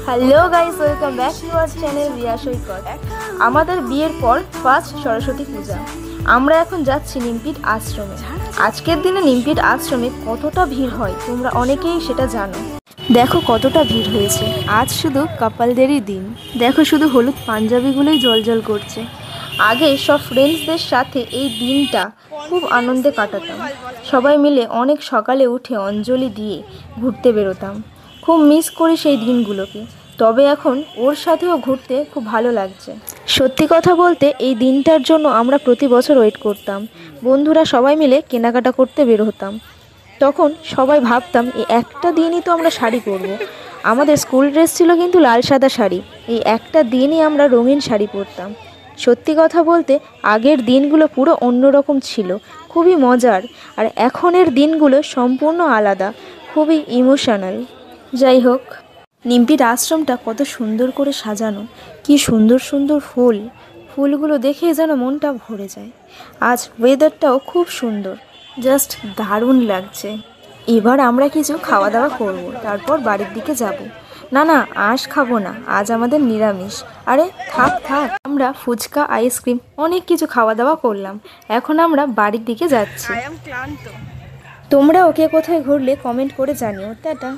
Hello guys, welcome back to our channel Riya Saikat. আমাদের বিয়ের পর ফার্স্ট সরস্বতী পূজা। আমরা এখন যাচ্ছি নিমপিট আশ্রমে। আজকের দিনে নিমপিট আশ্রমে কতটা ভিড় হয় তোমরা অনেকেই সেটা জানো। দেখো কতটা ভিড় হয়েছে। আজ শুধু কাপালদেরই দিন। দেখো শুধু হলুদ পাঞ্জাবিগুলোই জ্বলজ্বল করছে। আগে সব ফ্রেন্ডসদের সাথে এই দিনটা খুব আনন্দে কাটাতাম। সবাই মিলে অনেক সকালে উঠে অঞ্জলি দিয়ে ঘুরতে বেরোতাম। খুব মিস করি সেই দিনগুলোকে। তবে এখন ওর সাথেও ঘুরতে খুব ভালো লাগছে। সত্যি কথা বলতে এই দিনটার জন্য আমরা প্রতি বছর ওয়েট করতাম। বন্ধুরা সবাই মিলে কেনাকাটা করতে বের হতাম। তখন সবাই ভাবতাম এই একটা দিনই তো আমরা শাড়ি পরবো। আমাদের স্কুল ড্রেস ছিল কিন্তু লাল সাদা শাড়ি। এই একটা দিনই আমরা রঙিন শাড়ি পরতাম। সত্যি কথা বলতে আগের দিনগুলো পুরো অন্যরকম ছিল, খুবই মজার। আর এখনের দিনগুলো সম্পূর্ণ আলাদা, খুবই ইমোশনাল। যাই হোক, নিমপিট আশ্রমটা কত সুন্দর করে সাজানো, কি সুন্দর সুন্দর ফুল। ফুলগুলো দেখে যেন মনটা ভরে যায়। আজ ওয়েদারটাও খুব সুন্দর, জাস্ট দারুণ লাগছে। এবার আমরা কিছু খাওয়া দাওয়া করব, তারপর বাড়ির দিকে যাব। না না, আঁশ খাবো না, আজ আমাদের নিরামিষ। আরে থাক থাক, আমরা ফুচকা, আইসক্রিম অনেক কিছু খাওয়া দাওয়া করলাম। এখন আমরা বাড়ির দিকে যাচ্ছি। তোমরা ওকে কোথায় ঘুরলে কমেন্ট করে জানিও। টাটা।